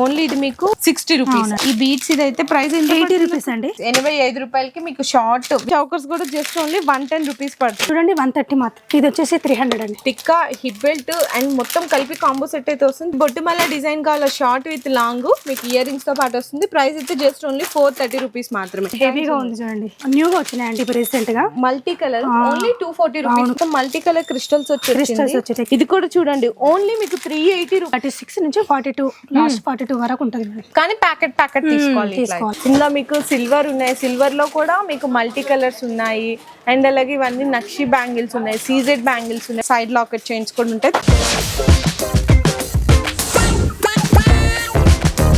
Only ఇది మీకు 60 rupees. ఈ బీట్స్ ఇది అయితే ప్రైస్ 80 రూపీస్ అండి. 85 రూపాయలకి మీకు షార్ట్ చౌకర్స్ కూడా జస్ట్ ఓన్లీ 110 రూపీస్ పడుతుంది. చూడండి 130 మాత్రం. ఇది వచ్చేసి 300 అండి. టిక్కా హిప్ బెల్ట్ అండ్ మొత్తం కలిపి కాంబో సెట్ అయితే వస్తుంది. బొట్టుమల్ల డిజైన్ కావాల షార్ట్ విత్ లాంగ్ మీకు ఇయర్ రింగ్స్ తో పాటు వస్తుంది. ప్రైస్ అయితే జస్ట్ ఓన్లీ 430 రూపీస్ మాత్రమే. హెవీగా ఉంది చూడండి. న్యూగా వచ్చినాయండి ఇప్పుడు రీసెంట్ గా. Multi colour only 240 rupees. Multi colour crystals వచ్చేసి ఇది కూడా చూడండి ఓన్లీ మీకు 380 రూపీస్. 36 నుంచి 42 లాస్ట్ 42 వరకు ఉంటుంది కానీ ప్యాకెట్ తీసుకోవాలి. ఇందులో మీకు సిల్వర్ ఉన్నాయి. సిల్వర్ లో కూడా మీకు మల్టీ కలర్స్ ఉన్నాయి. అండ్ అలాగే ఇవన్నీ నక్షి బ్యాంగిల్స్ ఉన్నాయి, సీజెడ్ బ్యాంగిల్స్ ఉన్నాయి, సైడ్ లాకెట్ చైన్స్ కూడా ఉంటాయి.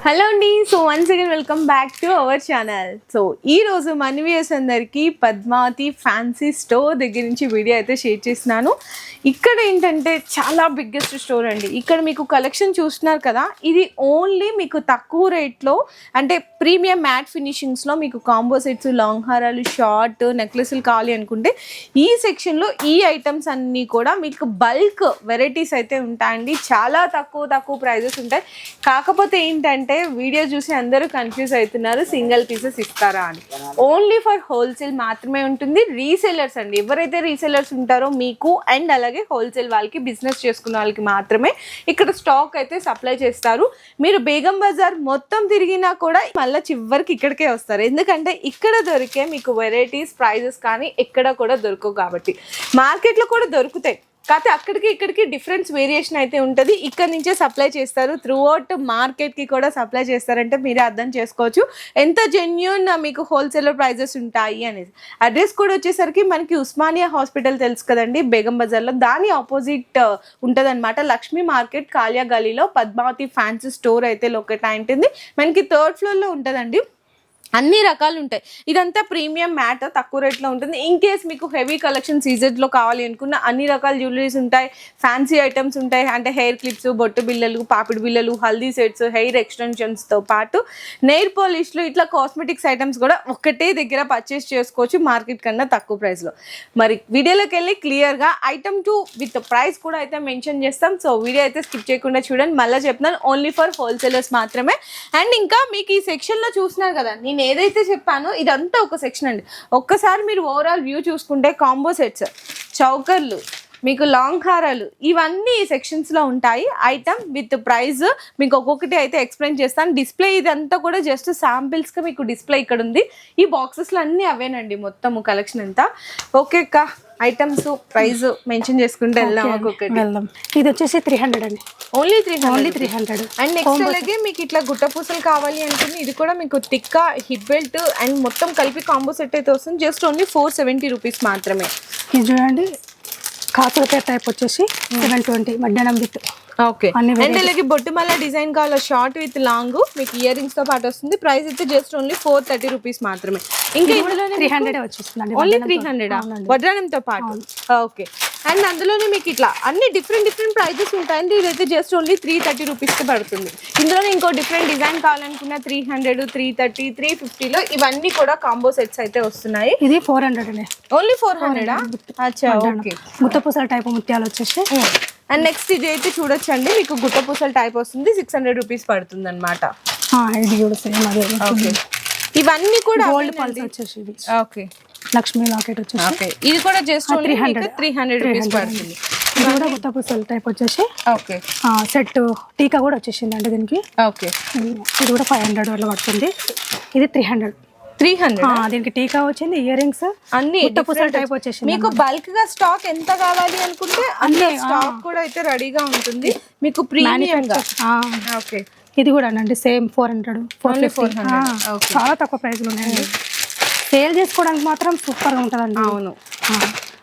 హలో అండి. So once again welcome back to our channel. So ఈ రోజు మన వ్యూయర్స్ అందరికీ పద్మావతి ఫ్యాన్సీ స్టోర్ దగ్గర నుంచి వీడియో అయితే షేర్ చేస్తున్నాను. ఇక్కడ ఏంటంటే చాలా బిగ్గెస్ట్ స్టోర్ అండి. ఇక్కడ మీకు కలెక్షన్ చూస్తున్నారు కదా, ఇది ఓన్లీ మీకు తక్కువ రేట్లో అంటే ప్రీమియం మ్యాట్ ఫినిషింగ్స్లో మీకు కాంబో సెట్స్, లాంగ్ హారాలు, షార్ట్ నెక్లెస్లు కావాలి అనుకుంటే ఈ సెక్షన్లో ఈ ఐటమ్స్ అన్నీ కూడా మీకు బల్క్ వెరైటీస్ అయితే ఉంటాయండి. చాలా తక్కువ ప్రైజెస్ ఉంటాయి. కాకపోతే ఏంటంటే వీడియో చూసి అందరూ కన్ఫ్యూజ్ అవుతున్నారు, సింగిల్ పీసెస్ ఇస్తారా అని. ఓన్లీ ఫర్ హోల్సేల్ మాత్రమే ఉంటుంది. రీసెల్లర్స్ అండి, ఎవరైతే రీసెల్లర్స్ ఉంటారో మీకు అండ్ అలాగే హోల్సేల్ వాళ్ళకి, బిజినెస్ చేసుకున్న వాళ్ళకి మాత్రమే ఇక్కడ స్టాక్ అయితే సప్లై చేస్తారు. మీరు బేగం బజార్ మొత్తం తిరిగినా కూడా మళ్ళీ చివరికి ఇక్కడికే వస్తారు. ఎందుకంటే ఇక్కడ దొరికే మీకు వెరైటీస్ ప్రైజెస్ కానీ ఎక్కడ కూడా దొరకవు. కాబట్టి మార్కెట్లో కూడా దొరుకుతాయి, కాకపోతే అక్కడికి ఇక్కడికి డిఫరెన్స్ వేరియేషన్ అయితే ఉంటుంది. ఇక్కడ నుంచే సప్లై చేస్తారు, త్రూ అవుట్ మార్కెట్కి కూడా సప్లై చేస్తారంటే మీరే అర్థం చేసుకోవచ్చు ఎంత జెన్యూన్ మీకు హోల్సేలర్ ప్రైజెస్ ఉంటాయి అనేది. అడ్రస్ కూడా వచ్చేసరికి మనకి ఉస్మానియా హాస్పిటల్ తెలుసు కదండి, బేగం బజార్లో, దాని ఆపోజిట్ ఉంటుంది అనమాట. లక్ష్మీ మార్కెట్ కాలియా గలీలో పద్మావతి ఫ్యాన్సీ స్టోర్ అయితే లొకేట్ అయి ఉంటుంది. మనకి 3rd ఫ్లోర్లో ఉంటుందండి. అన్ని రకాలు ఉంటాయి. ఇదంతా ప్రీమియం మ్యాట్, తక్కువ రేట్లో ఉంటుంది. ఇన్ కేస్ మీకు హెవీ కలెక్షన్ సీజెడ్లో కావాలి అనుకున్న అన్ని రకాల జ్యువెలరీస్ ఉంటాయి, ఫ్యాన్సీ ఐటమ్స్ ఉంటాయి. అంటే హెయిర్ క్లిప్స్, బొట్టు బిల్లలు, పాపిడి బిల్లలు, హల్దీ సెట్స్, హెయిర్ ఎక్స్టెన్షన్స్తో పాటు నెయిల్ పాలిష్లు, ఇట్లా కాస్మెటిక్స్ ఐటమ్స్ కూడా ఒకటే దగ్గర పర్చేస్ చేసుకోవచ్చు మార్కెట్ కన్నా తక్కువ ప్రైస్లో. మరి వీడియోలోకి వెళ్ళి క్లియర్గా ఐటమ్ 2 విత్ ప్రైస్ కూడా అయితే మెన్షన్ చేస్తాం. సో వీడియో అయితే స్కిప్ చేయకుండా చూడండి. మళ్ళీ చెప్తున్నాను, ఓన్లీ ఫర్ హోల్సేలర్స్ మాత్రమే. అండ్ ఇంకా మీకు ఈ సెక్షన్లో చూస్తున్నారు కదా, నేను ఏదైతే చెప్పానో ఇదంతా ఒక సెక్షన్ అండి. ఒక్కసారి మీరు ఓవరాల్ వ్యూ చూసుకుంటే కాంబో సెట్స్, చౌకర్లు, మీకు లాంగ్ హారాలు, ఇవన్నీ ఈ సెక్షన్స్లో ఉంటాయి. ఐటమ్ విత్ ప్రైస్ మీకు ఒక్కొక్కటి అయితే ఎక్స్ప్లెయిన్ చేస్తాను. డిస్ప్లే ఇదంతా కూడా జస్ట్ శాంపిల్స్గా మీకు డిస్ప్లే ఇక్కడ ఉంది. ఈ బాక్సెస్లో అన్నీ అవేనండి మొత్తం కలెక్షన్ అంతా. ఓకే అక్క, ఐటమ్స్ ప్రైస్ మెన్షన్ చేసుకుంటే వెళ్దాం ఒక్కొక్కటి. ఇది వచ్చేసి 300 అండి. ఓన్లీ 300. అండ్ నెక్స్ట్ అలాగే మీకు ఇట్లా గుట్ట పూసలు కావాలి అనుకుని ఇది కూడా మీకు టిక్కా హిప్ బెల్ట్ అండ్ మొత్తం కలిపి కాంబో సెట్ అయితే వస్తుంది. జస్ట్ ఓన్లీ 470 రూపీస్ మాత్రమే. ఇది చూడండి, కాసులపేట టైప్ వచ్చేసి 720 మధ్యాహ్నం విత్. ఓకే. అండ్ అలాగే బొట్టుమల్ల డిజైన్ కావాల షార్ట్ విత్ లాంగ్ మీకు ఇయర్ రింగ్స్ తో పాటు వస్తుంది. ప్రైస్ అయితే జస్ట్ ఓన్లీ 430 రూపీస్ మాత్రమే. ఇంకా ఇందులో 300 వచ్చేస్తుంది. ఓన్లీ 300 వడ్రానంతో పాటు. ఓకే. అండ్ అందులోనే మీకు ఇట్లా అన్ని డిఫరెంట్ ప్రైజెస్ ఉంటాయండి. ఇదైతే జస్ట్ ఓన్లీ 330 రూపీస్కి పడుతుంది. ఇందులోనే ఇంకో డిఫరెంట్ డిజైన్ కావాలనుకున్న 300, 330, 350లో ఇవన్నీ కూడా కాంబో సెట్స్ అయితే వస్తున్నాయి. ఇది 400 ఓన్లీ 400. అచ్చా, ఓకే. ముత్తపూసల టైప్ ముత్యాలు వచ్చేసి. అండ్ నెక్స్ట్ ఇది అయితే చూడొచ్చండి, మీకు గుట్ట పూసల టైప్ వస్తుంది. 600 రూపీస్ పడుతుంది అనమాట. ఓకే. ఇవన్నీ కూడా గోల్డ్ పల్స్ వచ్చేసి. ఓకే. లక్ష్మీ లాకెట్ వచ్చేసి. ఓకే. ఇది కూడా జస్ట్ 300 రూపీస్ పడుతుంది. ఇది కూడా గుట్ట పూసల టైప్ వచ్చేసి. ఓకే. సెట్ టీకా కూడా వచ్చేసింది అండి దీనికి. ఓకే. ఇది కూడా 500 వల్ల పడుతుంది. ఇది 300. దీనికి టీకా వచ్చింది, ఇయర్ రింగ్స్ అన్ని పూసల టైప్ వచ్చేసి. మీకు బల్క్ గా స్టాక్ ఎంత కావాలి అనుకుంటే అన్ని స్టాక్ కూడా అయితే రెడీగా ఉంటుంది మీకు ప్రీమియం గా. ఓకే. ఇది కూడా అండి సేమ్ 400, 450. చాలా తక్కువ ప్రైస్లు ఉన్నాయండి. సేల్ చేసుకోవడానికి మాత్రం సూపర్ గా ఉంటదండి. అవును,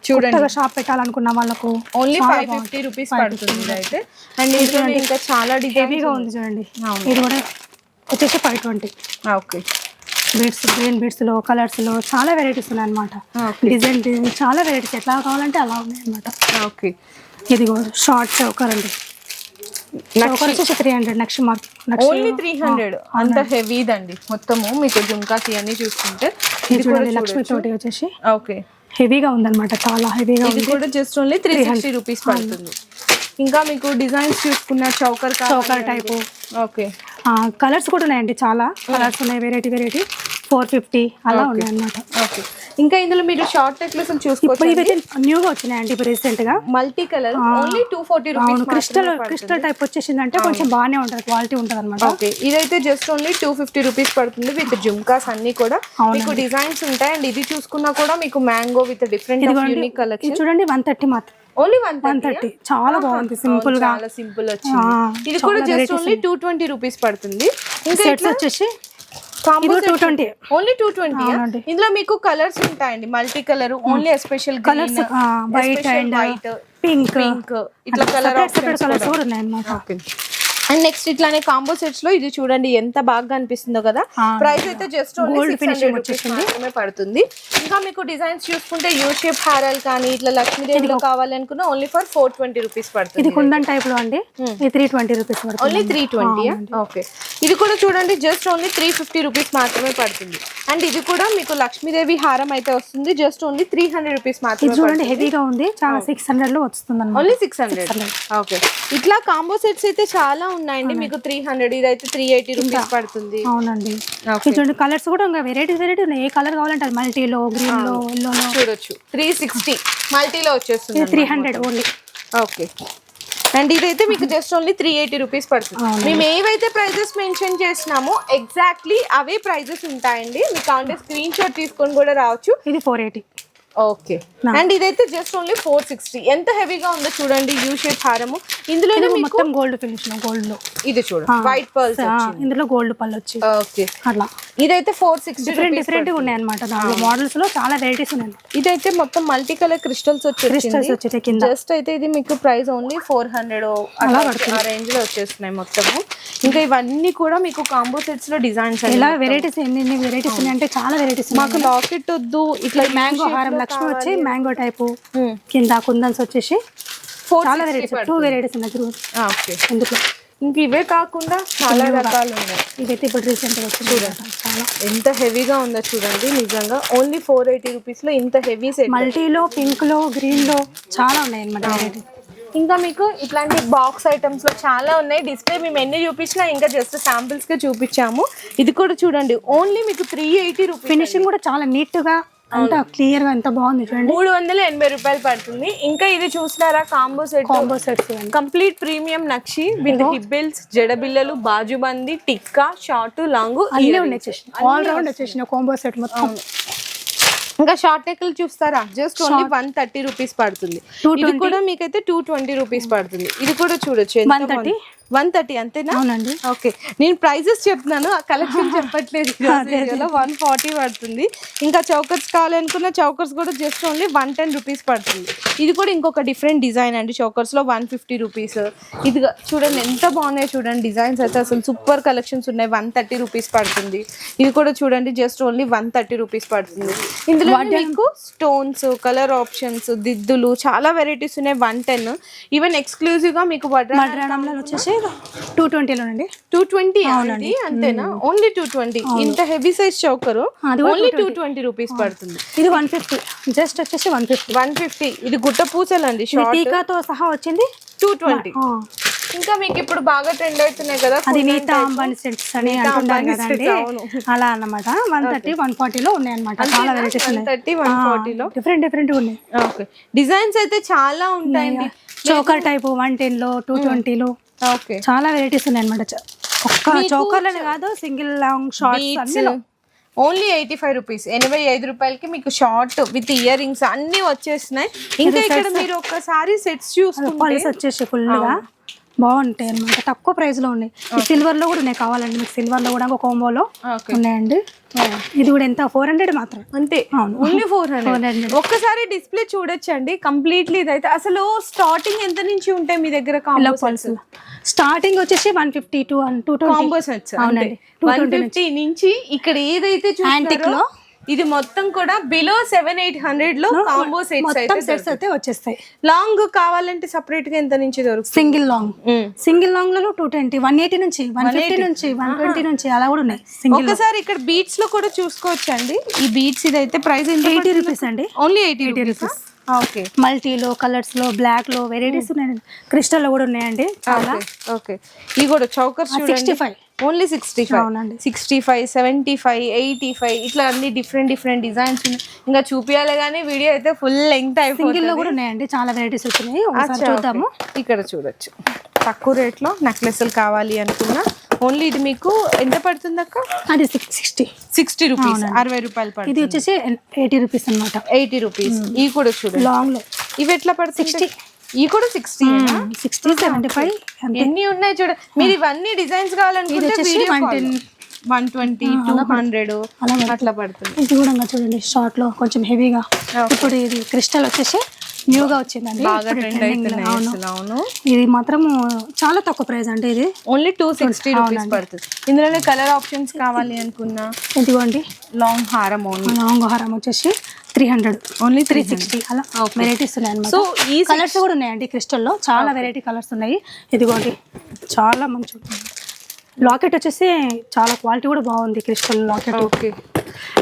చూడండి. షాప్ పెట్టాలనుకున్న వాళ్ళకు ఓన్లీ 550 రూపీస్ పడుతుంది అయితే. అండ్ ఇది ఇంకా చాలా హెవీగా ఉంది చూడండి. ఇది కూడా వచ్చేసి 520. ఓకే. బీడ్స్, గ్రీన్ బీడ్స్ లో, కలర్స్ లో చాలా వెరైటీస్ ఉన్నాయి అనమాట. డిజైన్ చాలా వెరైటీస్ ఎట్లా కావాలంటే అలా ఉన్నాయి అనమాట. ఓకే. ఇది షార్ట్ చౌకర్ అండి. చౌకర్ వచ్చేసి 300. Next mark only 300. అంత హెవీదండి మొత్తము. మీకు జుంకాస్ ఇవన్నీ చూసుకుంటే ఇది చూడండి, లక్ష్మీ తోటి వచ్చేసి. ఓకే. హెవీగా ఉందన్నమాట, చాలా హెవీగా ఉంది. ఇది కూడా జస్ట్ ఓన్లీ 360 రూపీస్ పడుతుంది. ఇంకా మీకు డిజైన్స్ చూసుకున్న చౌకర్ టైపు. ఓకే, కలర్స్ కూడా ఉన్నాయండి, చాలా కలర్స్ ఉన్నాయి, వెరైటీ 450 అలా ఉన్నాయి అన్నమాట. ఓకే, ఇంకా ఇందులో మీరు షార్ట్ నెక్లెస్ చూసుకోవచ్చు. ఇవైతే న్యూగా వచ్చినాయండి ఇప్పుడు రీసెంట్ గా, multi colour, only 240 rupees. Crystal type వచ్చేసిందంటే కొంచెం బాగానే ఉంటుంది, క్వాలిటీ ఉంటుంది అనమాట. ఓకే, ఇదైతే జస్ట్ ఓన్లీ 250 రూపీస్ పడుతుంది విత్ జుమ్కాస్ అన్ని కూడా మీకు డిజైన్స్ ఉంటాయి. అండ్ ఇది చూసుకున్నా కూడా మీకు mango with different unique collection. చూడండి 130 మాత్రం, ఓన్లీ 130 చాలా బాగుంది, సింపుల్ గా, చాలా సింపుల్ వచ్చింది. ఇది కూడా జస్ట్ ఓన్లీ 220 రూపీస్ పడుతుంది. ఇంకా సెట్స్ వచ్చేసి కాంబో 220, ఓన్లీ 220. ఇందులో మీకు కలర్స్ ఉంటాయండి, multi colour, only special colours, white and pink ఇట్లా కలర్ కలర్స్ కూడా ఉన్నాయి అన్నమాట. అండ్ నెక్స్ట్ ఇట్లానే కాంబో సెట్స్ లో ఇది చూడండి ఎంత బాగా కనిపిస్తుందో కదా. ప్రైస్ అయితే జస్ట్ గోల్డ్ ఫినిషింగ్ వచ్చేసింది పడుతుంది. ఇంకా మీకు డిజైన్స్ చూసుకుంటే యూ షేప్ హారాలు కానీ ఇట్లా లక్ష్మీదేవిలో కావాలనుకున్నా ఓన్లీ ఫర్ 420 రూపీస్ పడుతుంది. ఇది కుందన్ టైప్ లో అండి, 320 రూపీస్ పడుతుంది, ఓన్లీ 320. ఓకే, ఇది కూడా చూడండి జస్ట్ ఓన్లీ 350 రూపీస్ మాత్రమే పడుతుంది. అండ్ ఇది కూడా మీకు లక్ష్మీదేవి హారం అయితే వస్తుంది, జస్ట్ ఓన్లీ 300 రూపీస్ మాత్రమే. చూడండి హెవీగా ఉంది, చాలా 600 లో వస్తుంది అన్నమాట, ఓన్లీ 600. ఓకే, ఇట్లా కాంబో సెట్స్ అయితే చాలా ఉన్నాయండి, మీకు 300, ఇదైతే 380 రూపీస్ పడుతుంది. అవునండి, చూడండి కలర్స్ కూడా ఇంకా వెరైటీ ఉన్నాయి, ఏ కలర్ కావాలంటే మల్టీలో, గ్రీన్ లో, ఎల్లో లో చూడొచ్చు. 360 మల్టీలో వచ్చేస్తుంది, 300 ఓన్లీ. ఓకే, అండ్ ఇదైతే మీకు జస్ట్ ఓన్లీ 380 రూపీస్ పడుతుంది. మేము ఏవైతే ప్రైజెస్ మెన్షన్ చేసినామో ఎగ్జాక్ట్లీ అవే ప్రైజెస్ ఉంటాయండి. మీకు కావాలంటే స్క్రీన్ షాట్ తీసుకొని కూడా రావచ్చు. ఇది 480. ఓకే, అండ్ ఇదైతే జస్ట్ ఓన్లీ 460. ఎంత హెవీగా ఉందో చూడండి, యూ షేప్ హారము. ఇందులో మొత్తం గోల్డ్ ఫినిష్, గోల్డ్ లో ఇది చూడండి, వైట్ పర్ల్స్, ఇందులో గోల్డ్ పళ్ళు వచ్చి. ఓకే, అట్లా ఇదైతే 460. డిఫరెంట్ ఉన్నాయి అన్నమాట, దాంట్లో మోడల్స్ లో చాలా వెరైటీస్ ఉన్నాయి. ఇదైతే మొత్తం మల్టీ కలర్ క్రిస్టల్స్ వచ్చేసి కింద. జస్ట్ అయితే ఇది మీకు ప్రైస్ ఓన్లీ 400 ఆ రేంజ్ లో వచ్చేస్తున్నాయి మొత్తము. ఇంకా ఇవన్నీ కూడా మీకు కాంబో సెట్స్ లో డిజైన్స్ ఇలా వెరైటీస్, ఎన్ని వెరైటీస్ ఉన్నాయి అంటే చాలా వెరైటీస్. మాకు లాకెట్ వద్దు, ఇట్లా మ్యాంగో హారం లక్ష్మి వచ్చి మ్యాంగో టైపు, కింద కుందన్స్ వచ్చేసి చాలా వెరైటీస్, 2 వెరైటీస్ ఉన్నాయి. ఓకే, ఎందుకు ఇంక ఇవే కాకుండా చాలా రకాలు ఉన్నాయి. ఇదైతే ఇప్పుడు రీసెంట్ గా వచ్చింది, చాలా ఎంత హెవీగా ఉందో చూడండి, నిజంగా ఓన్లీ 480 రూపీస్ లో ఇంత హెవీ సెట్. మల్టీలో, పింక్ లో, గ్రీన్ లో చాలా ఉన్నాయి అన్నమాట వెరైటీ. ఇంకా మీకు ఇట్లాంటి బాక్స్ ఐటమ్స్ లో చాలా ఉన్నాయి. డిస్ప్లే మేము ఎన్ని చూపించినా ఇంకా జస్ట్ శాంపిల్స్ గా చూపించాము. ఇది కూడా చూడండి, ఓన్లీ మీకు 380 రూపీస్. ఫినిషింగ్ కూడా చాలా నీట్ గా, అంత క్లియర్ గా, ఎంత బాగుంది చూడండి. 380 రూపాయలు పడుతుంది. ఇంకా ఇది చూసినారా కాంబో సెట్స్, కంప్లీట్ ప్రీమియం నక్షి విత్ హిబ్బెల్స్, జడబిల్లలు, బాజుబంది, టిక్కా, షార్ట్, లాంగ్ అన్నీ ఉన్నాయి, ఆల్ రౌండ్ వచ్చేసిన కాంబో సెట్ మొత్తం. ఇంకా షార్ట్ నెక్లు చూస్తారా, జస్ట్ ఓన్లీ 130 రూపీస్ పడుతుంది. ఇది కూడా మీకైతే 220 రూపీస్ పడుతుంది. ఇది కూడా చూడొచ్చు, 130 అంతేనా? అవునండి. ఓకే, నేను ప్రైజెస్ చెప్తున్నాను, ఆ కలెక్షన్ చెప్పట్లేదు. 140 పడుతుంది. ఇంకా చౌకర్స్ కావాలనుకున్న చౌకర్స్ కూడా జస్ట్ ఓన్లీ 110 రూపీస్ పడుతుంది. ఇది కూడా ఇంకొక డిఫరెంట్ డిజైన్ అండి, చౌకర్స్ లో 150 రూపీస్. ఇది చూడండి ఎంత బాగున్నాయి చూడండి, డిజైన్స్ అయితే అసలు సూపర్ కలెక్షన్స్ ఉన్నాయి. 130 రూపీస్ పడుతుంది. ఇది కూడా చూడండి జస్ట్ ఓన్లీ 130 రూపీస్ పడుతుంది. ఇందులో మీకు స్టోన్స్, కలర్ ఆప్షన్స్, దిద్దులు చాలా వెరైటీస్ ఉన్నాయి. 110. ఈవెన్ ఎక్స్క్లూజివ్ గా మీకు వడ్రానంలో వచ్చేసి 220 లోనండి. 220 అవునండి, అంతేనా? ఓన్లీ 220. ఇంత heavy size choker only 220 rupees పడుతుంది. ఇది 150, జస్ట్ వచ్చేసి 150. ఇది గుట్ట పూసలు అండి, టీకాతో సహా వచ్చింది 220. ఇంకా మీకు ఇప్పుడు బాగా ట్రెండ్ అవుతున్నాయి కదా, అది నీతా అంబానీ సెట్స్ అని అంటున్నారు కదండి, అలా అన్నమాట. 130, 140 లో ఉన్నాయి అన్నమాట, చాలా వెరైటీస్ ఉన్నాయి. 130, 140 లో డిఫరెంట్ ఉన్నాయి. ఓకే, డిజైన్స్ అయితే చాలా ఉంటాయండి. చోకర్ టైప్ 110 లో, 220 లో ఓకే, చాలా వెరైటీస్ ఉన్నాయి అన్నమాట. ఒక్క చోకర్లని కాదు, single long shorts only 85 rupees. 85 రూపాయలకి మీకు షార్ట్ విత్ ఇయర్ రింగ్స్ అన్ని వచ్చేస్తున్నాయి. ఇంకా ఇక్కడ మీరు ఒక్కసారి సెట్స్ చూసుకుంటే వచ్చేసి ఫుల్ గా బాగుంటాయి అన్నమాట, తక్కువ ప్రైస్ లో ఉన్నాయి. సిల్వర్ లో కూడా ఉన్నాయి, కావాలండి మీకు సిల్వర్ లో కూడా ఒక కాంబోలో ఉన్నాయండి. ఇది కూడా ఎంత 400 మాత్రం, అంతే, ఓన్లీ 400. ఒక్కసారి డిస్ప్లే చూడొచ్చండి కంప్లీట్లీ. ఇదైతే అసలు స్టార్టింగ్ ఎంత నుంచి ఉంటాయి మీ దగ్గర కాంబోస్? స్టార్టింగ్ వచ్చేసి 150 to 220 కాంబోస్ అవునండి. 150 నుంచి ఇక్కడ ఏదైతే చూస్తారో ఇది మొత్తం కూడా బిలో 700-800 లో కాంబో సెట్స్ అయితే వచ్చేస్తాయి. లాంగ్ కావాలంటే సపరేట్ గా ఎంత నుంచి దొరుకుతుంది? సింగిల్ లాంగ్ లో 220, 180 నుంచి, 150 నుంచి, 120 నుంచి అలా కూడా ఉన్నాయి. ఒకసారి ఇక్కడ బీట్స్ లో కూడా చూసుకోవచ్చు అండి. ఈ బీట్స్ ఇదైతే ప్రైస్ 80 రూపీస్ అండి, ఓన్లీ 80 రూపీస్. ఓకే మల్టీలో కలర్స్ లో బ్లాక్ లో వెరైటీస్ ఉన్నాయండి. క్రిస్టల్ లో కూడా ఉన్నాయండి చాలా. ఓకే ఇవి కూడా చౌకర్స్ 65 ఓన్లీ 65. అవునండి. 65, 75, 85 ఇట్లా అన్ని డిఫరెంట్ డిజైన్స్ ఉన్నాయి. ఇంకా చూపియాలి కానీ వీడియో అయితే ఫుల్ లెంగ్త్ సింగిల్ లో అయిపోతుంది. కూడా ఉన్నాయండి చాలా వెరైటీస్ వచ్చినాయి. ఒకసారి చూద్దాము. ఇక్కడ చూడొచ్చు తక్కువ రేట్లో నెక్లెస్లు కావాలి అనుకున్నా ఓన్లీ ఇది మీకు ఎంత పడుతుంది అక్క? అది 60 రూపీస్, 60 రూపాయలు ఇది పడుతుంది. వచ్చేసి 80 రూపీస్ అనమాట. 80 రూపీస్. ఇవి కూడా చూడండి లాంగ్ లో ఇవి ఎట్లా పడుతుంది? 60. ఇవి కూడా 60. 60, 75 అంతే. ఎన్ని ఉన్నాయి చూడ. మీరు ఇవన్నీ డిజైన్స్ కావాలనుకుంటే వీడియో కాల్ 120, 200 అట్లా పడుతుంది. ఇది కూడా ఇంకా చూడండి షార్ట్ లో కొంచెం హెవీగా. ఇప్పుడు ఇది క్రిస్టల్ వచ్చేసి న్యూగా వచ్చిందండి. బాగా ట్రెండ్ అవుతున్నాయి అసలు. అవును ఇది మాత్రం చాలా తక్కువ ప్రైస్ అంటే ఇది ఓన్లీ 260 రూపీస్ పడుతుంది. ఇందులోనే కలర్ ఆప్షన్స్ కావాలి అనుకున్నా ఇదిగోండి లాంగ్ హారం ఓన్లీ. లాంగ్ హారం వచ్చేసి 300, ఓన్లీ 360 అలా వెరైటీస్ ఉన్నాయి అన్నమాట. సో ఈ కలర్స్ కూడా ఉన్నాయండి క్రిస్టల్ లో చాలా వెరైటీ కలర్స్ ఉన్నాయి. ఇదిగోండి చాలా మంచి లాకెట్ వచ్చేసి చాలా క్వాలిటీ కూడా బాగుంది క్రిస్టల్ లాకెట్. ఓకే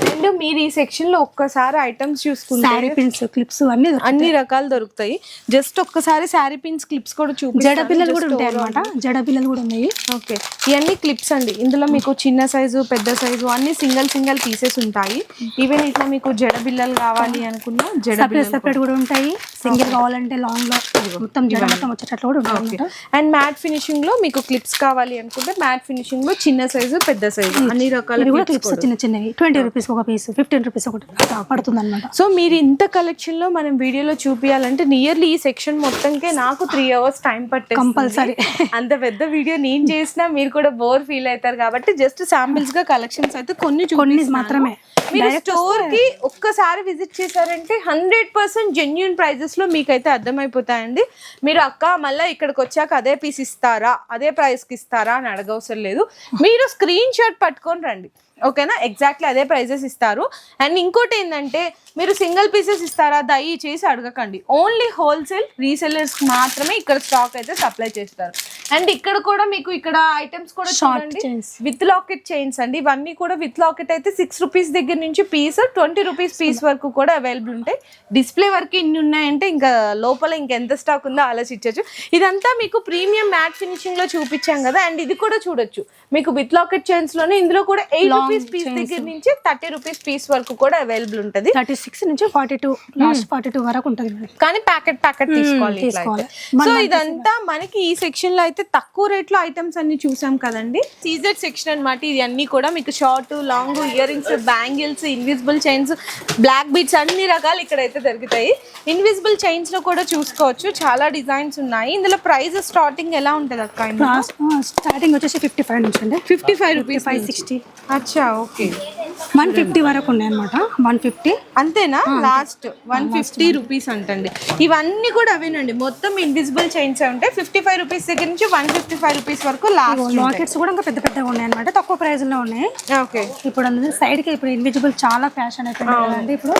అండ్ మీరు ఈ సెక్షన్ లో ఒక్కసారి ఐటమ్స్ చూసుకుంటే శారీ పిన్స్ క్లిప్స్ అన్ని రకాలు దొరుకుతాయి. జస్ట్ ఒక్కసారి శారీ పిన్స్ క్లిప్స్ కూడా జడ పిల్లలు కూడా ఉంటాయి అనమాట. జడ పిల్లలు కూడా ఉన్నాయి. ఓకే ఇవన్నీ క్లిప్స్ అండి. ఇందులో మీకు చిన్న సైజు పెద్ద సైజు అన్ని సింగిల్ పీసెస్ ఉంటాయి. ఈవెన్ ఇట్లా మీకు జడ బిల్లలు కావాలి అనుకున్నా జడ సెపరేట్ కూడా ఉంటాయి. సింగిల్ కావాలంటే లాంగ్ లో మొత్తం జడ మొత్తం వచ్చేటట్లు కూడా ఉంటాయి. అండ్ మ్యాట్ ఫినిషింగ్ లో మీకు క్లిప్స్ కావాలి అనుకుంటే మ్యాట్ ఫినిషింగ్ లో చిన్న సైజు పెద్ద సైజు అన్ని రకాల క్లిప్స్ చిన్న చిన్నవి 20 రూపీస్ ఒక పీస్, 15 రూపీస్ ఒకటి పడుతుంది అనమాట. సో మీరు ఇంత కలెక్షన్ లో మనం వీడియోలో చూపించాలంటే నియర్లీ ఈ సెక్షన్ మొత్తంకే నాకు 3 hours టైం పట్టే కంపల్సరీ. అంత పెద్ద వీడియో నేను చేసినా మీరు కూడా బోర్ ఫీల్ అవుతారు కాబట్టి జస్ట్ శాంపిల్స్ గా కలెక్షన్స్ అయితే కొన్ని మాత్రమే. మీరు స్టోర్ కి ఒక్కసారి విజిట్ చేశారంటే 100% జెన్యూన్ ప్రైజెస్ లో మీకైతే అర్థమైపోతాయండి. మీరు అక్క మళ్ళీ ఇక్కడికి వచ్చాక అదే పీస్ ఇస్తారా అదే ప్రైస్ కి ఇస్తారా అని అడగవసరం లేదు. మీరు స్క్రీన్ షాట్ పట్టుకొని రండి ఓకేనా. ఎగ్జాక్ట్లీ అదే ప్రైజెస్ ఇస్తారు. అండ్ ఇంకోటి ఏంటంటే మీరు సింగిల్ పీసెస్ ఇస్తారా దయచేసి అడగకండి. ఓన్లీ హోల్సేల్ రీసెల్లర్స్ మాత్రమే ఇక్కడ స్టాక్ అయితే సప్లై చేస్తారు. అండ్ ఇక్కడ కూడా మీకు ఇక్కడ ఐటమ్స్ కూడా చూడండి విత్ లాకెట్ చైన్స్ అండి. ఇవన్నీ కూడా విత్ లాకెట్ అయితే 6 రూపీస్ దగ్గర నుంచి పీస్ 20 రూపీస్ పీస్ వరకు కూడా అవైలబుల్ ఉంటాయి. డిస్ప్లే వరకు ఇన్ని ఉన్నాయంటే ఇంకా లోపల ఇంకెంత స్టాక్ ఉందో ఆలోచించవచ్చు. ఇదంతా మీకు ప్రీమియం మ్యాట్ ఫినిషింగ్ లో చూపించాం కదా. అండ్ ఇది కూడా చూడొచ్చు మీకు విత్ లాకెట్ చైన్స్ లోనే. ఇందులో కూడా 8 రూపీస్ పీస్ దగ్గర నుంచి 30 రూపీస్ పీస్ వరకు కూడా అవైలబుల్ ఉంటుంది. 36 నుంచి 42 లాస్ట్ 42 వరకు ఉంటుంది. కానీ ప్యాకెట్ తీసుకోవాలి. సో ఇదంతా మనకి ఈ సెక్షన్ లో అయితే తక్కువ రేట్ లో ఐటమ్స్ అన్ని చూసాం కదండి. సీజెడ్ సెక్షన్ అన్నమాట. ఇది అన్ని కూడా మీకు short long ear rings bangles invisible chains black beads అన్ని రకాలు ఇక్కడైతే దొరుకుతాయి. ఇన్విజిబుల్ చైన్స్ లో కూడా చూసుకోవచ్చు చాలా డిజైన్స్ ఉన్నాయి. ఇందులో ప్రైస్ స్టార్టింగ్ ఎలా ఉంటది అక్క? స్టార్టింగ్ వచ్చేసి 55 నుంచి అండి. 55 రూపీస్ 560. అచ్చా ఓకే 150 వరకు ఉన్నాయి అనమాట. 150 అంతేనా? లాస్ట్ 150 రూపీస్ అంటండి. ఇవన్నీ కూడా అవేనండి. మొత్తం ఇన్విజిబుల్ చైన్స్ ఉంటాయి. 55 రూపీస్ దగ్గర నుంచి 155 రూపీస్ వరకు లాస్ట్. లాకెట్స్ కూడా ఇంకా పెద్దగా ఉన్నాయి అనమాట. తక్కువ ప్రైస్ లో ఉన్నాయి. ఓకే ఇప్పుడు సైడ్ కి ఇప్పుడు ఇన్విజిబుల్ చాలా ఫ్యాషన్ అయిపోయింది కదండి ఇప్పుడు.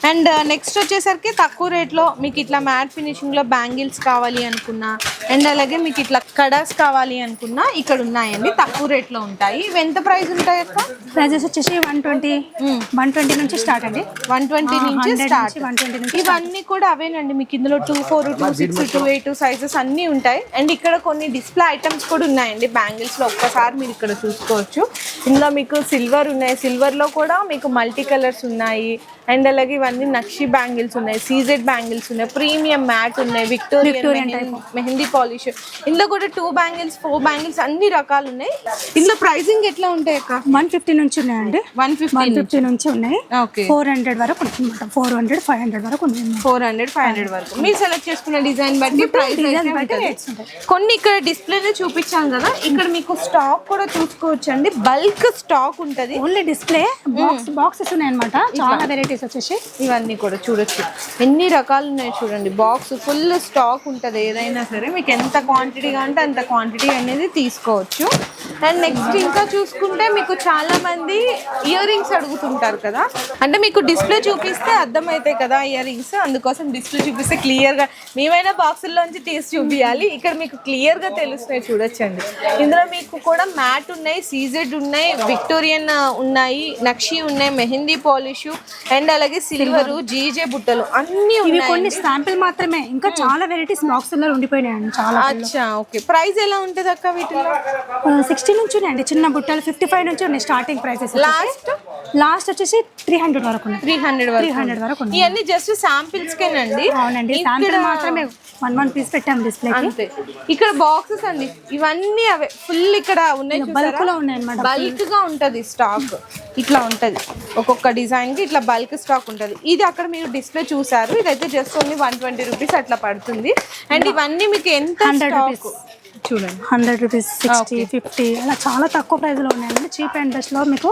అండ్ నెక్స్ట్ వచ్చేసరికి తక్కువ రేట్లో మీకు ఇట్లా మ్యాట్ ఫినిషింగ్ లో బ్యాంగిల్స్ కావాలి అనుకున్నా అండ్ అలాగే మీకు ఇట్లా కడాస్ కావాలి అనుకున్నా ఇక్కడ ఉన్నాయండి. తక్కువ రేట్లో ఉంటాయి. ఇవి ఎంత ప్రైస్ ఉంటాయి అక్క? ప్రైజెస్ వచ్చేసి 120 నుంచి స్టార్ట్ అండి. 120 నుంచి స్టార్ట్. 120 నుంచి ఇవన్నీ కూడా అవేనండి. మీకు ఇందులో 24, 26, 28 సైజెస్ అన్నీ ఉంటాయి. అండ్ ఇక్కడ కొన్ని డిస్ప్లే ఐటమ్స్ కూడా ఉన్నాయండి బ్యాంగిల్స్ లో. ఒక్కసారి మీరు ఇక్కడ చూసుకోవచ్చు. ఇందులో మీకు సిల్వర్ ఉన్నాయి. సిల్వర్ లో కూడా మీకు మల్టీ కలర్స్ ఉన్నాయి. అండ్ అలాగే ఇవన్నీ నక్షి బ్యాంగిల్స్ ఉన్నాయి. సీజెడ్ బ్యాంగిల్స్ ఉన్నాయి. ప్రీమియం మ్యాట్ ఉన్నాయి. Victorian mehndi polish. ఇందులో కూడా 2 బ్యాంగిల్స్ 4 బ్యాంగిల్స్ అన్ని రకాలు ఉన్నాయి. ఇందులో ప్రైసింగ్ ఎట్లా ఉంటాయి అక్క? 150 నుంచి ఉన్నాయండి. 150 నుంచి ఉన్నాయి. 400 వరకు ఉంటుంది. 400, 500 వరకు ఉన్నాయి. 400, 500 వరకు మీరు సెలెక్ట్ చేసుకున్న డిజైన్ బట్టి ప్రైస్ కొన్ని ఇక్కడ డిస్ప్లేనే చూపించాం కదా. ఇక్కడ మీకు స్టాక్ కూడా చూసుకోవచ్చు అండి. బల్క్ స్టాక్ ఉంటది. ఓన్లీ డిస్ప్లే బాక్సెస్ ఉన్నాయి అనమాట. చాలా వెరైటీస్ వచ్చేసి ఇవన్నీ కూడా చూడొచ్చు. ఎన్ని రకాలు ఉన్నాయి చూడండి. బాక్స్ ఫుల్ స్టాక్ ఉంటుంది. ఏదైనా సరే మీకు ఎంత క్వాంటిటీగా ఉంటే అంత క్వాంటిటీ అనేది తీసుకోవచ్చు. అండ్ నెక్స్ట్ ఇంకా చూసుకుంటే మీకు చాలా మంది ఇయర్ రింగ్స్ అడుగుతుంటారు కదా. అంటే మీకు డిస్ప్లే చూపిస్తే అర్థమవుతాయి కదా ఇయర్ రింగ్స్. అందుకోసం డిస్ప్లే చూపిస్తే క్లియర్ గా మేమైనా బాక్సుల్లోంచి తీసి చూపించాలి. ఇక్కడ మీకు క్లియర్ గా తెలుస్తున్నాయి చూడొచ్చండి. ఇందులో మీకు కూడా మ్యాట్ ఉన్నాయి, సీజెడ్ ఉన్నాయి, విక్టోరియన్ ఉన్నాయి, నక్షి ఉన్నాయి, మెహందీ పాలిష్ అండ్ అలాగే సిల్వర్ సిల్వర్ జీజే బుట్టలు అన్ని ఇవి ఉన్నాయి. కొన్ని శాంపిల్ మాత్రమే, ఇంకా చాలా వెరైటీస్ బాక్సుల్లో ఉండిపోయినాయండి చాలా. అచ్చా ఓకే. ప్రైస్ ఎలా ఉంటది అక్క వీటిలో? 60 నుంచి ఉన్నాయండి చిన్న బుట్టలు, 55 నుంచి ఉన్నాయి స్టార్టింగ్ ప్రైసెస్. లాస్ట్ వచ్చేసి 300 వరకు ఉన్నాయి. 300 వరకు. 300 వరకు ఉన్నాయి. ఇవన్నీ జస్ట్ శాంపిల్స్ కేనండి. అవునండి, శాంపిల్ మాత్రమే 1 పీస్ పెట్టాము డిస్ప్లే. అంతే. ఇక్కడ బాక్సెస్ అండి ఇవన్నీ అవే ఫుల్ ఇక్కడ ఉన్నాయి. బల్క్ లో ఉన్నాయి అన్నమాట. బల్క్ గా ఉంటది స్టాక్, ఇట్లా ఉంటది ఒక్కొక్క డిజైన్ కి ఇట్లా బల్క్ స్టాక్ ఉంటది. ఇది అక్కడ మీరు డిస్ప్లే చూసారు, ఇదైతే జస్ట్ ఓన్లీ 120 రూపీస్ అట్లా పడుతుంది. అండ్ ఇవన్నీ మీకు ఎంత 100 రూపీస్ చూడండి, 100 రూపీస్, 60, 50 అలా చాలా తక్కువ ప్రైస్ లో ఉన్నాయండి. చీప్ అండ్ బెస్ట్ లో మీకు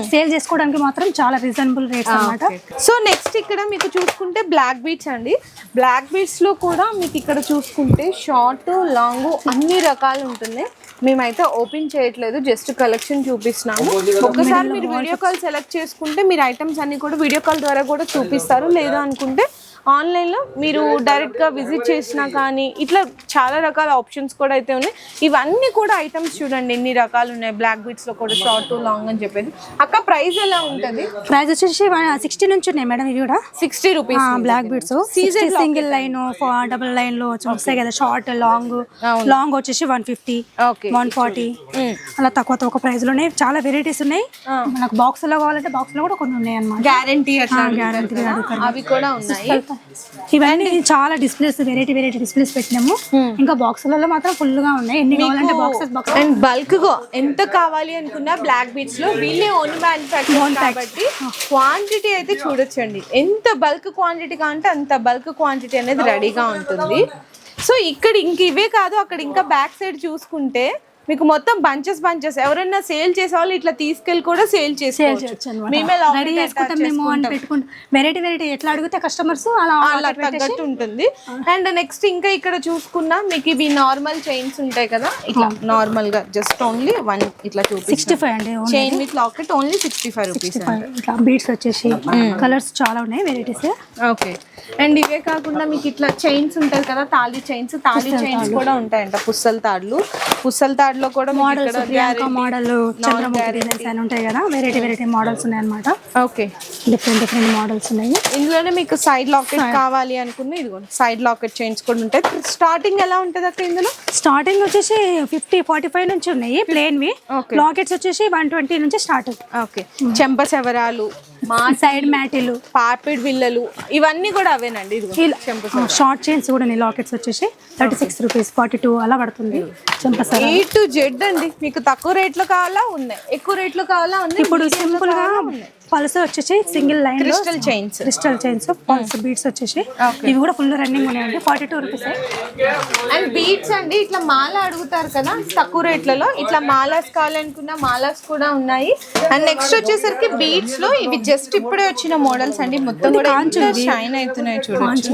సేల్ చేసుకోవడానికి మాత్రం చాలా రీజనబుల్ రేట్స్ అన్నమాట. సో నెక్స్ట్ ఇక్కడ మీకు చూసుకుంటే బ్లాక్ బీట్స్ అండి. బ్లాక్ బీట్స్ లో కూడా మీకు ఇక్కడ చూసుకుంటే షార్ట్ లాంగ్ అన్ని రకాలు ఉంటుంది. మేమైతే ఓపెన్ చేయట్లేదు, జస్ట్ కలెక్షన్ చూపిస్తున్నాము. ఒక్కసారి మీరు వీడియో కాల్ సెలెక్ట్ చేసుకుంటే మీరు ఐటమ్స్ అన్ని కూడా వీడియో కాల్ ద్వారా కూడా చూపిస్తారు. లేదా అనుకుంటే ఆన్లైన్లో మీరు డైరెక్ట్గా విజిట్ చేసినా కానీ ఇట్లా చాలా రకాల ఆప్షన్స్ కూడా అయితే ఉన్నాయి. ఇవన్నీ కూడా ఐటమ్స్ చూడండి ఎన్ని రకాలు ఉన్నాయి. బ్లాక్ బీట్స్లో కూడా షార్ట్ లాంగ్ అని చెప్పేది. అక్క ప్రైస్ ఎలా ఉంటుంది? ప్రైస్ వచ్చేసి 60 నుంచి ఉన్నాయి మేడం. ఇవి కూడా 60 rupees black beads. Single line, double line లో వస్తాయి కదా, షార్ట్ లాంగ్. లాంగ్ వచ్చేసి 150, 140 అలా తక్కువ తక్కువ ప్రైస్ లోనే చాలా వెరైటీస్ ఉన్నాయి. మనకు బాక్స్ లో కావాలంటే బాక్స్ లో కూడా కొన్ని ఉన్నాయి అన్నమాట. గ్యారంటీ గ్యారంటీ అవి కూడా ఉన్నాయి. ఇవన్నీ చాలా డిస్ప్లేస్, వెరైటీ డిస్ప్లేస్ పెట్టినాము. ఇంకా బాక్సులలో మాత్రం ఫుల్ గా ఉన్నాయి. ఎన్ని కావాలంటే బాక్సెస్. అండ్ బల్క్ గా ఎంత కావాలి అనుకున్నా బ్లాక్ బీట్స్ లో వీళ్ళే ఓన్ మ్యానుఫ్యాక్చర్ కాబట్టి క్వాంటిటీ అయితే చూడొచ్చండి. ఎంత బల్క్ క్వాంటిటీ కావాలంటే అంత బల్క్ క్వాంటిటీ అనేది రెడీగా ఉంటుంది. సో ఇక్కడ ఇంక ఇవే కాదు, అక్కడ ఇంకా బ్యాక్ సైడ్ చూసుకుంటే మీకు మొత్తం బంచెస్ ఎవరైనా సేల్ చేసే వాళ్ళు ఇట్లా తీసుకెళ్ళి కూడా సేల్ చేసుకోవచ్చు. మేమే రెడీ చేసుకుంటాం మేము అని పెట్టుకుంటాం. వెరైటీ ఎట్లా అడిగితే కస్టమర్స్ అలా తగ్గట్టు ఉంటుంది. అండ్ నెక్స్ట్ ఇంకా ఇక్కడ చూసుకున్నా మీకు ఇవి నార్మల్ చైన్స్ ఉంటాయి కదా, ఇట్లా నార్మల్ గా జస్ట్ ఓన్లీ 1 ఇట్లా 65 అండి. Chain with locket only 65 rupees. ఇట్లా బీడ్స్ వచ్చేసి కలర్స్ చాలా ఉన్నాయి వెరైటీస్. ఓకే. అండ్ ఇవే కాకుండా మీకు ఇట్లా చైన్స్ ఉంటాయి కదా, తాళీ చైన్స్ కూడా ఉంటాయంట. పుస్తల తాడులో కూడా models, Priyanka model, Chandramukhi designs అని ఉంటాయి కదా, వెరైటీ మోడల్స్ ఉన్నాయి అన్నమాట. ఓకే. డిఫరెంట్ మోడల్స్ ఉన్నాయి. ఇందులోనే మీకు సైడ్ లాకెట్ కావాలి అనుకున్న ఇదిగోండి సైడ్ లాకెట్ చైన్స్ కూడా ఉంటాయి. స్టార్టింగ్ ఎలా ఉంటుంది అక్క ఇందులో? స్టార్టింగ్ వచ్చేసి 50-45 నుంచి ఉన్నాయి ప్లేన్వి. లాకెట్స్ వచ్చేసి 120 నుంచి స్టార్ట్. ఓకే. చెంపసెవరాలు, మా సైడ్ మ్యాటీలు, పాపిడ్ బిల్లలు ఇవన్నీ కూడా అవేనండి. షార్ట్ చైన్స్ కూడా లాకెట్స్ వచ్చేసి 36 రూపీస్, 42 అలా పడుతుంది. A to Z అండి. మీకు తక్కువ రేట్లో కావాలా ఉన్నాయి, ఎక్కువ రేట్లో కావాలా ఉంది. ఇప్పుడు సింపుల్ గా పల్స్ వచ్చేసి single line crystal chains pulse beads వచ్చేసి ఇవి కూడా ఫుల్ రన్నింగ్ ఉన్నాయండి. 42 రూపీస్. అండ్ బీడ్స్ అండి ఇట్లా మాల అడుగుతారు కదా తక్కువ రేట్లలో, ఇట్లా మాలాస్ కావాలనుకున్న మాలాస్ కూడా ఉన్నాయి. అండ్ నెక్స్ట్ వచ్చేసరికి బీడ్స్ లో ఇవి జస్ట్ ఇప్పుడే వచ్చిన మోడల్స్ అండి. మొత్తం కూడా షైన్ అవుతున్నాయి చూడొచ్చు.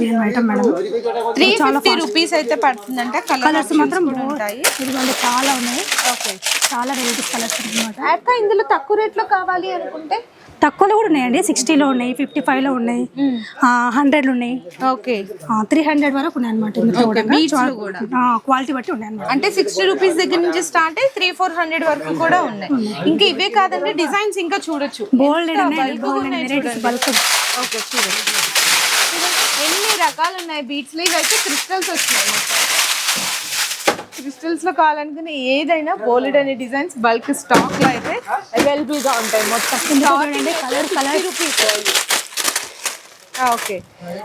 350 రూపీస్ అయితే పడుతుందంట. కలర్స్ మాత్రం ఉంటాయి. ఇదిగోండి చాలా ఉన్నాయి. ఓకే. చాలా వెరైటీస్ కలర్స్ అన్నమాట. అక్క ఇందులో తక్కువ రేట్లో కావాలి అనుకుంటే తక్కువలో కూడా ఉన్నాయండి. 60లో ఉన్నాయి, 55లో ఉన్నాయి, 100లో ఉన్నాయి. ఓకే. 300 వరకు ఉన్నాయి అనమాట. క్వాలిటీ బట్టి ఉన్నాయి అనమాట. అంటే 60 రూపీస్ దగ్గర నుంచి స్టార్ట్ అయ్యి 300-400 వరకు కూడా ఉన్నాయి. ఇంకా ఇవే కాదండి, డిజైన్స్ ఇంకా చూడొచ్చు. బోల్డ్ బల్క్. ఓకే చూడండి ఎన్ని రకాలు ఉన్నాయి బీట్స్ లో. ఇవైతే క్రిస్టల్స్ వచ్చినాయి. క్రిస్టల్స్ లో కావాలనుకునే ఏదైనా బోల్డ్ అనే డిజైన్స్ బల్క్ స్టాక్ లో అయితే అవైలబుల్ గా ఉంటాయి. మొత్తం colour rupees. Okay.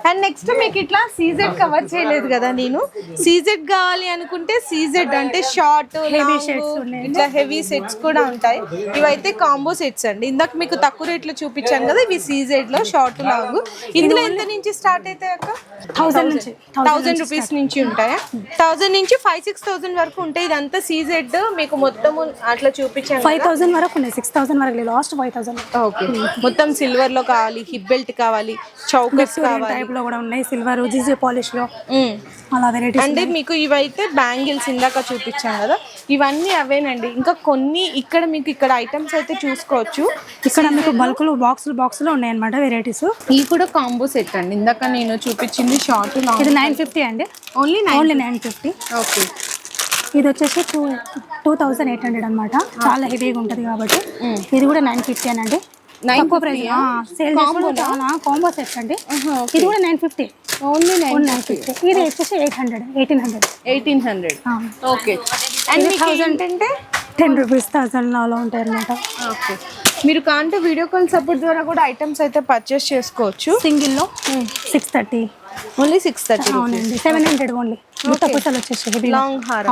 And next మీకు ఇట్లా సీజెడ్ కవర్ చేయలేదు కదా నేను. సీజెడ్ కావాలి అనుకుంటే సీజెడ్ అంటే షార్ట్ హెవీ సెట్స్ ఇట్లా హెవీ సెట్స్ కూడా ఉంటాయి. ఇవైతే కాంబో సెట్స్ అండి. ఇందాక మీకు తక్కువ రేట్ లో చూపించాను కదా, ఇవి సీజెడ్ లో షార్ట్ లాంగ్. ఇందులో ఎంత నుంచి స్టార్ట్ అవుతాయి అక్క? 1000 రూపీస్ నుంచి ఉంటాయా? 1000 నుంచి 5,000-6,000 వరకు ఉంటాయి. ఇదంతా సీజెడ్ మీకు మొత్తం అట్లా చూపించాను. 5,000 వరకు ఉన్నాయి, 6,000 వరకు లాస్ట్ 5,000. ఓకే. మొత్తం సిల్వర్ లో కావాలి, హిప్ బెల్ట్ కావాలి, చౌకర్స్ టైప్ లో కూడా ఉన్నాయి, సిల్వర్ జీజే పాలిష్ లో అలా వెరైటీస్. అంటే మీకు ఇవైతే బ్యాంగిల్స్ ఇందాక చూపించాను కదా, ఇవన్నీ అవేనండి. ఇంకా కొన్ని ఇక్కడ మీకు ఇక్కడ ఐటమ్స్ అయితే చూసుకోవచ్చు. ఇక్కడ మీకు బల్క్ లో బాక్స్ లో ఉన్నాయి అన్నమాట వెరైటీస్. ఇవి కూడా కాంబో సెట్ అండి. ఇందాక నేను చూపించింది షార్ట్ లాంగ్. ఇది 950 అండి. ఓన్లీ 950. ఓకే. ఇది వచ్చేసి 2800 అనమాట. చాలా హెవీగా ఉంటుంది కాబట్టి ఇది కూడా 950 అనండి. తక్కువ ప్రైస్ సేల్ చాలా కాంబో సెట్స్ అండి. ఇది కూడా 950 ఓన్లీ 950. ఇది వచ్చేసి 1800. ఓకే. అండ్ మీకు ఏంటంటే 10 రూపీస్ 1000 అలా ఉంటాయి అన్నమాట. ఓకే, మీరు కాంటే వీడియో కాల్ సపోర్ట్ ద్వారా కూడా ఐటమ్స్ అయితే పర్చేస్ చేసుకోవచ్చు. సింగిల్లో 630. ఓన్లీ 630. అవునండి. 700 ఓన్లీ. బుట్ట పూసలు వచ్చేసి లాంగ్ హార్.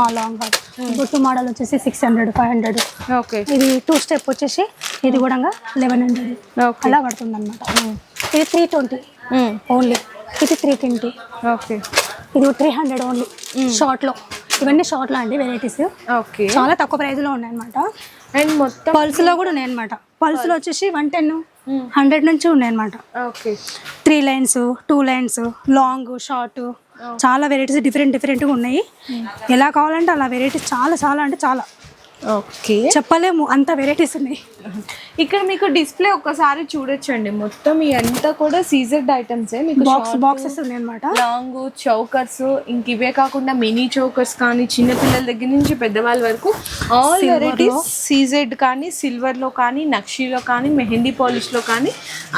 బుట్టు మోడల్ వచ్చేసి 600 500. ఓకే. ఇది 2 స్టెప్ వచ్చేసి ఇది కూడా 1100 అలా పడుతుంది అనమాట. ఇది 320 ఓన్లీ. ఇది 320. ఓకే. ఇది 300 ఓన్లీ షార్ట్ లో. ఇవన్నీ షార్ట్ లో అండి వెరైటీస్. ఓకే. చాలా తక్కువ ప్రైస్ లో ఉన్నాయి అనమాట. అండ్ మొత్తం పల్స్ లో కూడా ఉన్నాయి అనమాట. పల్స్ లో వచ్చేసి 110 100 నుంచి ఉన్నాయి అనమాట. Okay. 3 lines 2 lines long short చాలా వెరైటీస్ డిఫరెంట్గా ఉన్నాయి. ఎలా కావాలంటే అలా వెరైటీస్ చాలా చాలా అంటే చాలా ఓకే, చెప్పలేము అంత వెరైటీస్ ఉన్నాయి. ఇక్కడ మీకు డిస్ప్లే ఒక్కసారి చూడొచ్చండి. మొత్తం ఇదంతా కూడా సీజర్డ్ ఐటమ్స్. మీకు బాక్సెస్ ఉన్నాయి అనమాట. లాంగ్ చౌకర్స్, ఇంక ఇవే కాకుండా మినీ చౌకర్స్ కానీ చిన్నపిల్లల దగ్గర నుంచి పెద్దవాళ్ళ వరకు ఆల్ వెరైటీస్ సీజర్డ్ కానీ సిల్వర్ లో కానీ నక్షీలో కానీ మెహందీ పాలిష్ లో కానీ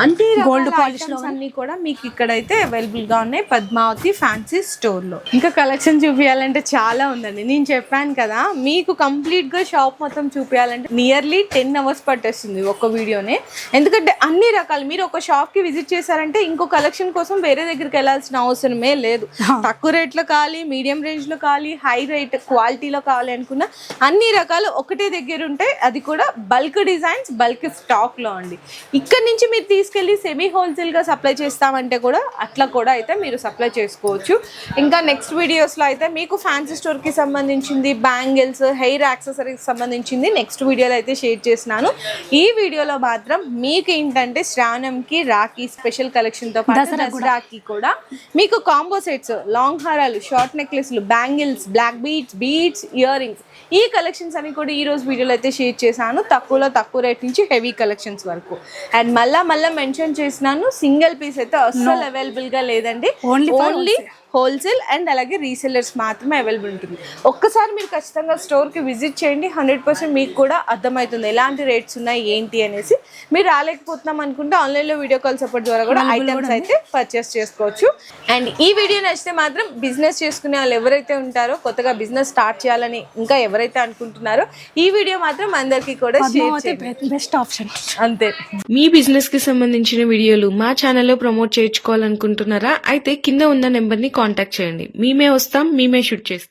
అన్ని గోల్డ్ పాలిష్ లో అన్ని కూడా మీకు ఇక్కడైతే అవైలబుల్ గా ఉన్నాయి పద్మావతి ఫ్యాన్సీ స్టోర్ లో. ఇంకా కలెక్షన్ చూపించాలంటే చాలా ఉందండి. నేను చెప్పాను కదా మీకు కంప్లీట్ గా షాప్ మొత్తం చూపించాలంటే నియర్లీ 10 hours పట్టేస్తుంది ఒక్క వీడియోనే. ఎందుకంటే అన్ని రకాలు మీరు ఒక షాప్ కి విజిట్ చేశారంటే ఇంకో కలెక్షన్ కోసం వేరే దగ్గరికి వెళ్ళాల్సిన అవసరమే లేదు. తక్కువ రేట్ లో కావాలి, మీడియం రేంజ్ లో కావాలి, హై రేట్ క్వాలిటీలో కావాలి అనుకున్న అన్ని రకాలు ఒకటే దగ్గర ఉంటాయి. అది కూడా బల్క్ డిజైన్స్ బల్క్ స్టాక్ లో అండి. ఇక్కడ నుంచి మీరు తీసుకెళ్లి సెమీ హోల్సేల్ గా సప్లై చేస్తామంటే కూడా అట్లా కూడా అయితే మీరు సప్లై చేసుకోవచ్చు. ఇంకా నెక్స్ట్ వీడియోస్ లో అయితే మీకు ఫ్యాన్సీ స్టోర్ కి సంబంధించింది బ్యాంగిల్స్, హెయిర్ యాక్సెసరీస్ సంబంధించింది నెక్స్ట్ వీడియోలో అయితే షేర్ చేస్తున్నాను. ఈ వీడియోలో మాత్రం మీకు ఏంటంటే శ్రావణంకి రాఖీ స్పెషల్ కలెక్షన్ తో పాటు దసరాకి కూడా మీకు కాంబో సెట్స్, లాంగ్ హారాలు, షార్ట్ నెక్లెస్లు, bangles, black beads, ear rings, ఈ కలెక్షన్స్ అని కూడా ఈ రోజు వీడియోలో అయితే షేర్ చేశాను. తక్కువ రేట్ నుంచి హెవీ కలెక్షన్స్ వరకు. అండ్ మళ్ళా మెన్షన్ చేసినాను సింగిల్ పీస్ అయితే అస్సలు అవైలబుల్ గా లేదండి. ఓన్లీ హోల్సేల్ అండ్ అలాగే రీసెల్లర్స్ మాత్రమే అవైలబుల్ ఉంటుంది. ఒక్కసారి మీరు ఖచ్చితంగా స్టోర్కి విజిట్ చేయండి. 100% మీకు కూడా అర్థమవుతుంది ఎలాంటి రేట్స్ ఉన్నాయి ఏంటి అనేసి. మీరు రాలేకపోతున్నాం అనుకుంటే ఆన్లైన్లో వీడియో కాల్ సపోర్ట్ ద్వారా కూడా ఐటమ్స్ అయితే పర్చేస్ చేసుకోవచ్చు. అండ్ ఈ వీడియో నచ్చితే మాత్రం బిజినెస్ చేసుకునే వాళ్ళు ఎవరైతే ఉంటారో, కొత్తగా బిజినెస్ స్టార్ట్ చేయాలని ఇంకా ఎవరైతే అనుకుంటున్నారో ఈ వీడియో మాత్రం అందరికీ కూడా షేర్ చేయండి. బెస్ట్ ఆప్షన్ అంతే. మీ బిజినెస్ కి సంబంధించిన వీడియోలు మా ఛానల్లో ప్రమోట్ చేయించుకోవాలనుకుంటున్నారా? అయితే కింద ఉన్న నెంబర్ని కాంటాక్ట్ చేయండి. మేమే వస్తాం, మేమే షూట్ చేస్తాం.